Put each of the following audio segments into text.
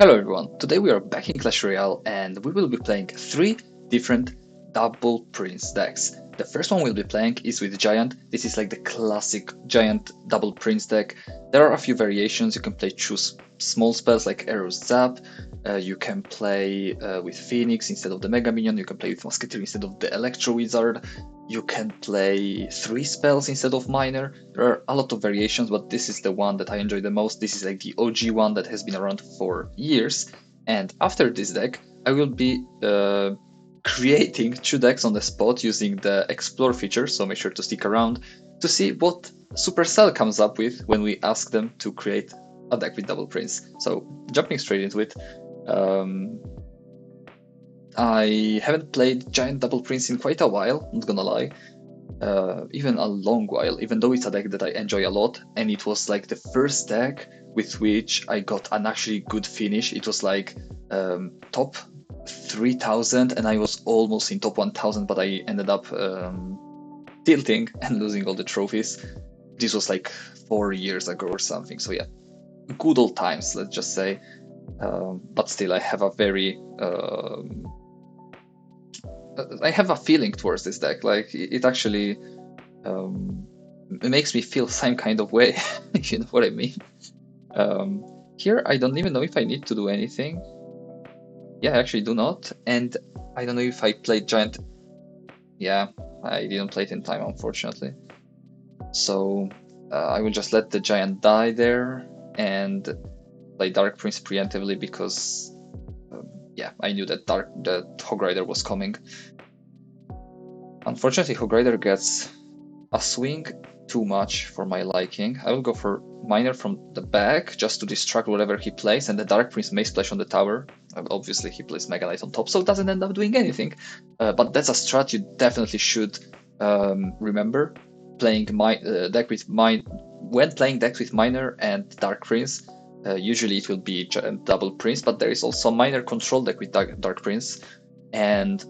Hello everyone, today we are back in Clash Royale and we will be playing 3 different double prince decks. The first one we'll be playing is with Giant. This is like the classic Giant double prince deck. There are a few variations. You can choose small spells like Arrow's Zap, you can play with Phoenix instead of the Mega Minion, you can play with Musketeer instead of the Electro Wizard, you can play 3 spells instead of Miner. There are a lot of variations, but this is the one that I enjoy the most. This is like the OG one that has been around for years. And after this deck, I will be creating 2 decks on the spot using the Explore feature, so make sure to stick around to see what Supercell comes up with when we ask them to create a deck with double prince. So jumping straight into it, I haven't played Giant Double Prince in quite a while, not gonna lie. Even a long while, even though it's a deck that I enjoy a lot, and it was like the first deck with which I got an actually good finish. It was like top 3000, and I was almost in top 1000, but I ended up tilting and losing all the trophies. This was like 4 years ago or something, so yeah, good old times, let's just say. But still, I have a I have a feeling towards this deck. Like it actually it makes me feel some kind of way. You know what I mean? Here, I don't even know if I need to do anything. Yeah, I actually do not. And I don't know if I played Giant. Yeah, I didn't play it in time, unfortunately. So I will just let the Giant die there and play Dark Prince preemptively because yeah, I knew that Hog Rider was coming. Unfortunately, Hog Rider gets a swing too much for my liking. I will go for Miner from the back just to distract whatever he plays, and the Dark Prince may splash on the tower. Obviously, he plays Mega Knight on top, so it doesn't end up doing anything. But that's a strat you definitely should remember. Playing deck with when playing decks with Miner and Dark Prince, usually it will be double Prince, but there is also a Miner control deck with Dark Prince, and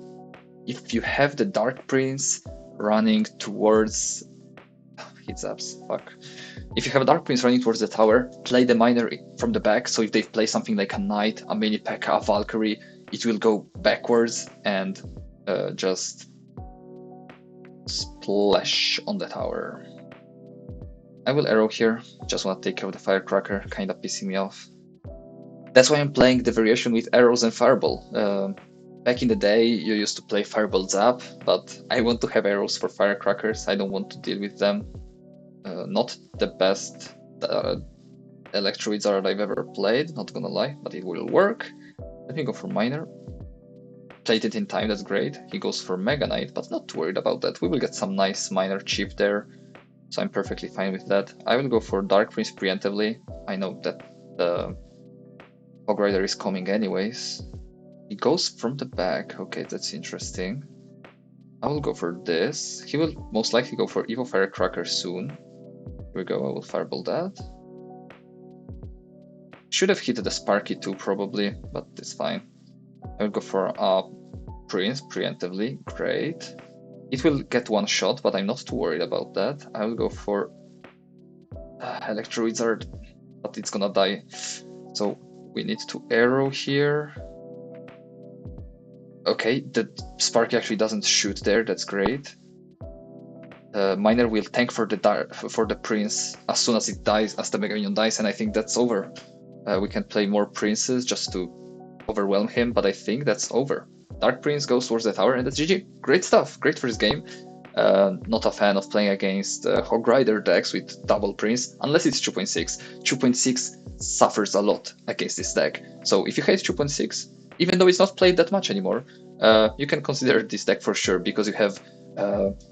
if you have the Dark Prince running towards heat zaps, fuck. If you have a Dark Prince running towards the tower, play the Miner from the back, so if they play something like a Knight, a Mini P.E.K.K.A, a Valkyrie, it will go backwards and just splash on the tower. I will arrow here, just want to take care of the Firecracker, kinda pissing me off. That's why I'm playing the variation with arrows and Fireball. Back in the day, you used to play Fireball Zap, but I want to have arrows for Firecrackers. I don't want to deal with them. Not the best Electro Wizard I've ever played, not gonna lie, but it will work. Let me go for Miner. Played it in time, that's great. He goes for Mega Knight, but not worried about that. We will get some nice Miner chip there, so I'm perfectly fine with that. I will go for Dark Prince preemptively. I know that the Hog Rider is coming anyways. He goes from the back. Okay, that's interesting. I will go for this. He will most likely go for Evo Firecracker soon. Here we go, I will Fireball that. Should have hit the Sparky too, probably, but it's fine. I will go for a Prince preemptively. Great. It will get one shot, but I'm not too worried about that. I will go for Electro Wizard, but it's gonna die. So we need to arrow here. Okay, the Sparky actually doesn't shoot there. That's great. Miner will tank for the Prince as soon as it dies, as the Mega Minion dies, and I think that's over. We can play more Princes just to overwhelm him, but I think that's over. Dark Prince goes towards the tower, and that's GG. Great stuff. Great first game. Not a fan of playing against Hog Rider decks with double Prince, unless it's 2.6. 2.6 suffers a lot against this deck. So if you hate 2.6, even though it's not played that much anymore, you can consider this deck for sure, because you have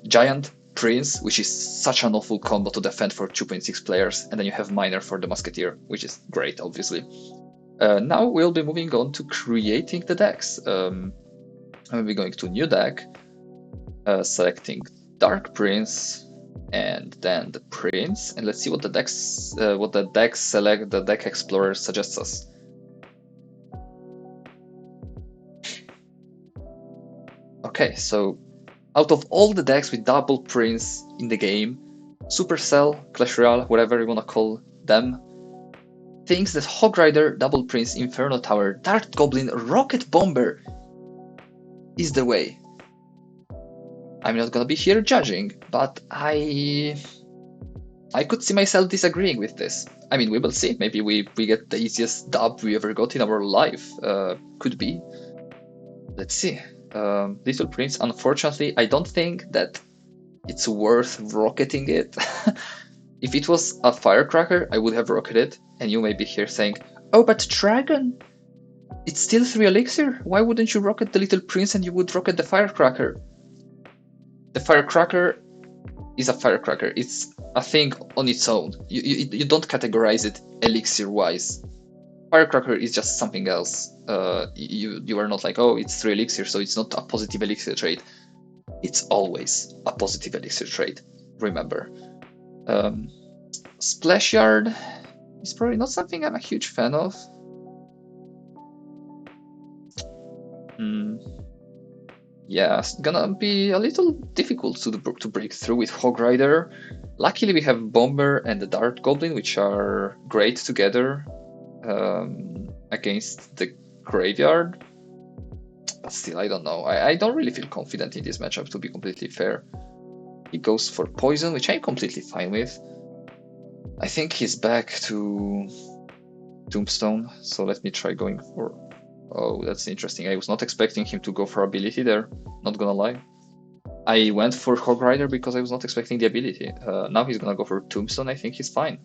Giant Prince, which is such an awful combo to defend for 2.6 players, and then you have Miner for the Musketeer, which is great, obviously. Now we'll be moving on to creating the decks. I'll be going to new deck, selecting Dark Prince, and then the Prince, and let's see what the deck explorer suggests us. Okay, so out of all the decks with double Prince in the game, Supercell, Clash Royale, whatever you wanna call them, thinks that Hog Rider, Double Prince, Inferno Tower, Dart Goblin, Rocket Bomber is the way. I'm not gonna be here judging, but I could see myself disagreeing with this. I mean, we will see. Maybe we get the easiest dub we ever got in our life. Could be. Let's see. Little Prince, unfortunately, I don't think that it's worth rocketing it. If it was a firecracker, I would have rocketed, and you may be here saying, oh, but Dragon, it's still 3 elixir. Why wouldn't you rocket the Little Prince and you would rocket the firecracker? The firecracker is a firecracker. It's a thing on its own. You don't categorize it elixir-wise. Firecracker is just something else. You are not like, oh, it's 3 elixir, so it's not a positive elixir trade. It's always a positive elixir trade, remember. Splash Yard is probably not something I'm a huge fan of. Yeah, it's gonna be a little difficult to break through with Hog Rider. Luckily, we have Bomber and the Dart Goblin, which are great together against the Graveyard. But still, I don't know. I don't really feel confident in this matchup, to be completely fair. He goes for Poison, which I'm completely fine with. I think he's back to Tombstone, so let me try going for... Oh, that's interesting. I was not expecting him to go for ability there, not gonna lie. I went for Hog Rider because I was not expecting the ability. Now he's gonna go for Tombstone. I think he's fine.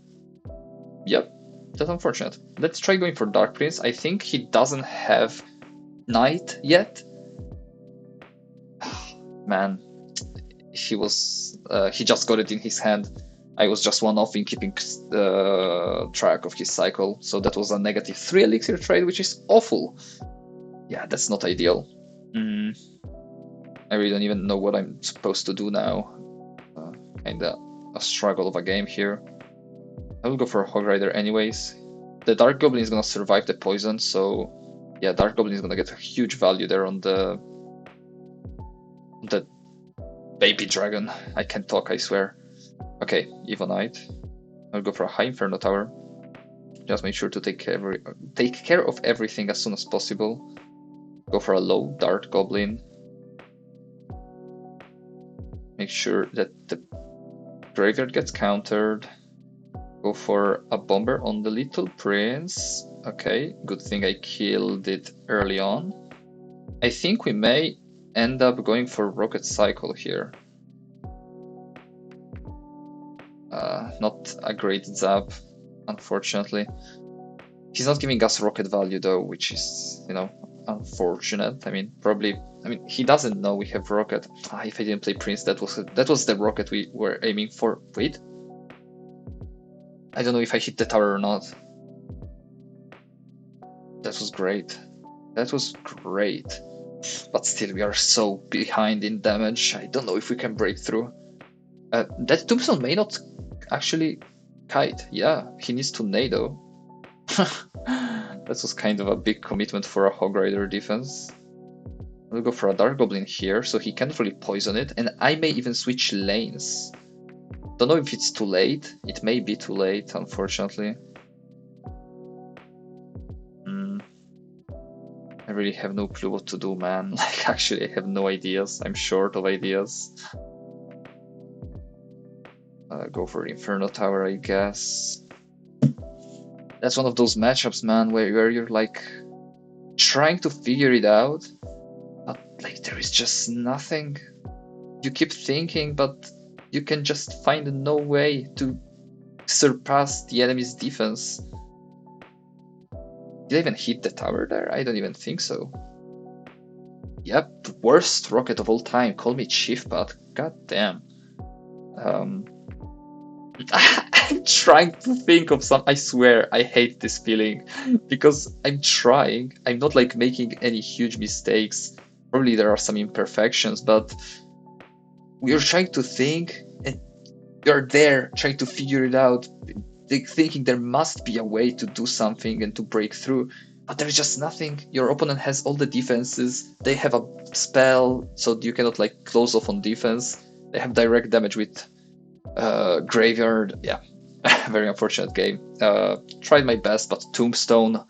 Yep, that's unfortunate. Let's try going for Dark Prince. I think he doesn't have Knight yet. Man, he just got it in his hand. I was just one off in keeping track of his cycle, so that was a negative 3 elixir trade, which is awful. Yeah, that's not ideal. I really don't even know what I'm supposed to do now. Kinda a struggle of a game here. I will go for a Hog Rider anyways. The Dark Goblin is gonna survive the poison, so yeah, Dark Goblin is gonna get a huge value there on the baby dragon. I can't talk, I swear. Okay, Evo Knight. I'll go for a high Inferno Tower. Just make sure to take care of everything as soon as possible. Go for a low Dart Goblin. Make sure that the graveyard gets countered. Go for a Bomber on the Little Prince. Okay, good thing I killed it early on. I think we may end up going for Rocket Cycle here. Not a great zap, unfortunately. He's not giving us rocket value though, which is, unfortunate. I mean, he doesn't know we have rocket. If I didn't play Prince, that was the rocket we were aiming for. Wait, I don't know if I hit the tower or not. That was great. That was great. But still, we are so behind in damage. I don't know if we can break through. That Tombstone may not actually kite. Yeah, he needs to Nado. That was kind of a big commitment for a Hog Rider defense. We'll go for a Dark Goblin here, so he can't really poison it, and I may even switch lanes. Don't know if it's too late. It may be too late, unfortunately. I really have no clue what to do, man. Like, actually, I have no ideas. I'm short of ideas. Go for Inferno Tower, I guess. That's one of those matchups, man, where you're like trying to figure it out, but like there is just nothing. You keep thinking, but you can just find no way to surpass the enemy's defense. Did I even hit the tower there? I don't even think so. Yep, worst rocket of all time. Call me Chief, but god damn. I'm trying to think of some. I swear I hate this feeling because I'm trying. I'm not like making any huge mistakes. Probably there are some imperfections, but we're trying to think and you're there trying to figure it out, thinking there must be a way to do something and to break through, but there's just nothing. Your opponent has all the defenses. They have a spell, so you cannot like close off on defense. They have direct damage with Graveyard. Yeah, Very unfortunate game. Tried my best, but Tombstone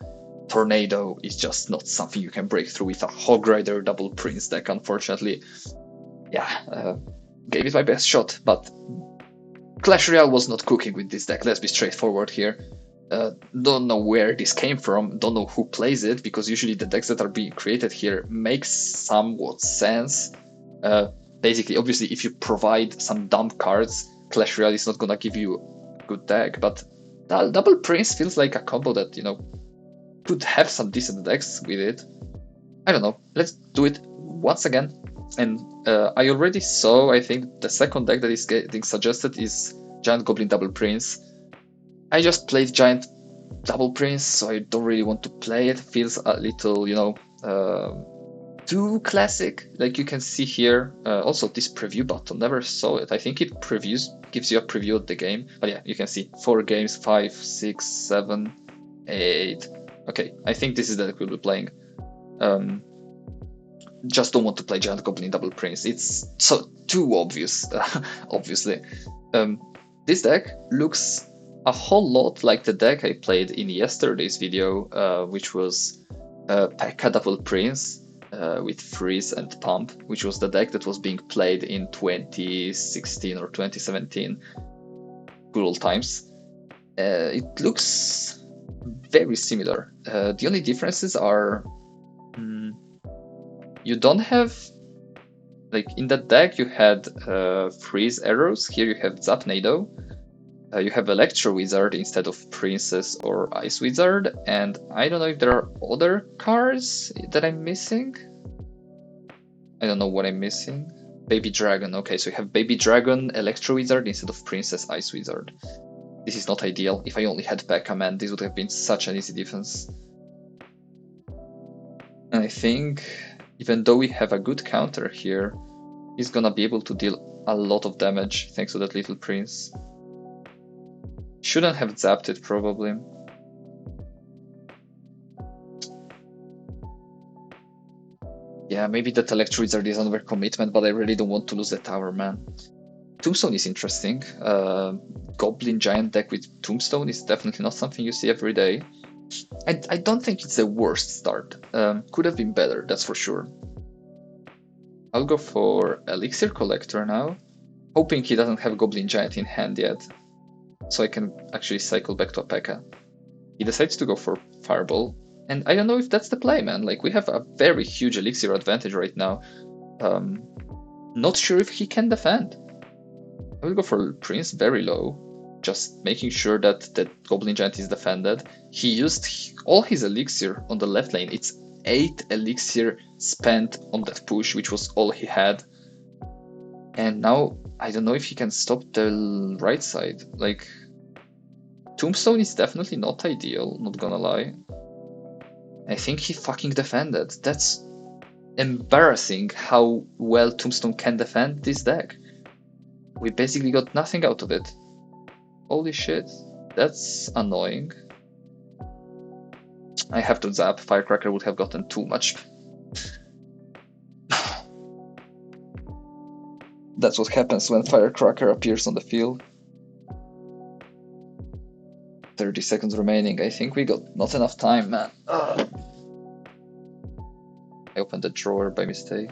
Tornado is just not something you can break through with a Hog Rider double Prince deck, unfortunately. Yeah, gave it my best shot, but Clash Royale was not cooking with this deck, let's be straightforward here. Don't know where this came from, don't know who plays it, because usually the decks that are being created here make somewhat sense. Basically, obviously, if you provide some dumb cards, Clash Royale is not gonna give you a good deck, but Double Prince feels like a combo that, could have some decent decks with it. I don't know, let's do it once again. And I already saw, I think, the second deck that is getting suggested is Giant Goblin Double Prince. I just played Giant Double Prince, so I don't really want to play it. Feels a little, too classic. Like you can see here, also this preview button, never saw it. I think it gives you a preview of the game. But yeah, you can see 4 games, 5, 6, 7, 8. Okay, I think this is the deck we'll be playing. Just don't want to play Giant Goblin Double Prince. It's so too obvious, obviously. This deck looks a whole lot like the deck I played in yesterday's video, which was P.E.K.K.A. Double Prince with Freeze and Pump, which was the deck that was being played in 2016 or 2017. Good old times. It looks very similar. The only differences are you don't have, like in that deck you had Freeze Arrows, here you have Zapnado, you have Electro Wizard instead of Princess or Ice Wizard, and I don't know if there are other cards that I'm missing. I don't know what I'm missing. Baby Dragon, okay, so you have Baby Dragon, Electro Wizard instead of Princess, Ice Wizard. This is not ideal. If I only had P.E.K.K.A., man, this would have been such an easy defense. And I think, even though we have a good counter here, he's gonna be able to deal a lot of damage thanks to that little Prince. Shouldn't have zapped it, probably. Yeah, maybe that Electro Wizard is another commitment, but I really don't want to lose the tower, man. Tombstone is interesting. Goblin Giant deck with Tombstone is definitely not something you see every day. I don't think it's the worst start. Could have been better, that's for sure. I'll go for Elixir Collector now, hoping he doesn't have Goblin Giant in hand yet, so I can actually cycle back to a P.E.K.K.A. He decides to go for Fireball, and I don't know if that's the play, man. Like, we have a very huge Elixir advantage right now. Not sure if he can defend. I will go for Prince very low, just making sure that the Goblin Giant is defended. He used all his Elixir on the left lane. It's 8 Elixir spent on that push, which was all he had. And now, I don't know if he can stop the right side. Like, Tombstone is definitely not ideal, not gonna lie. I think he fucking defended. That's embarrassing how well Tombstone can defend this deck. We basically got nothing out of it. Holy shit, that's annoying. I have to zap. Firecracker would have gotten too much. That's what happens when Firecracker appears on the field. 30 seconds remaining. I think we got not enough time, man. Ugh. I opened the drawer by mistake.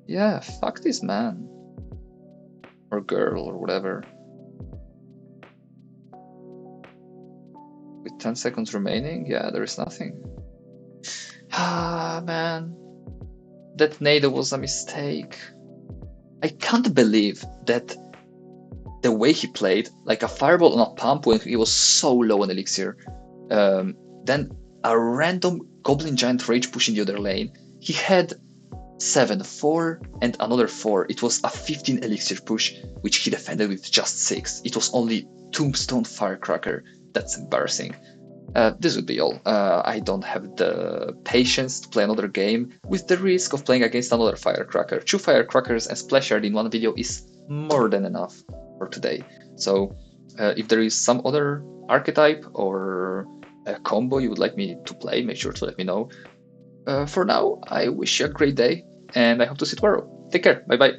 Yeah, fuck this man. Or girl, or whatever. With 10 seconds remaining, yeah, there is nothing. Ah, man. That Nado was a mistake. I can't believe that the way he played, like a Fireball on a Pump when he was so low on Elixir, then a random Goblin Giant Rage push in the other lane. He had 7, 4, and another 4. It was a 15 Elixir push, which he defended with just 6. It was only Tombstone Firecracker. That's embarrassing. This would be all. I don't have the patience to play another game with the risk of playing against another Firecracker. 2 Firecrackers and Splash Yard in one video is more than enough for today. So if there is some other archetype or a combo you would like me to play, make sure to let me know. For now, I wish you a great day, and I hope to see you tomorrow. Take care. Bye bye.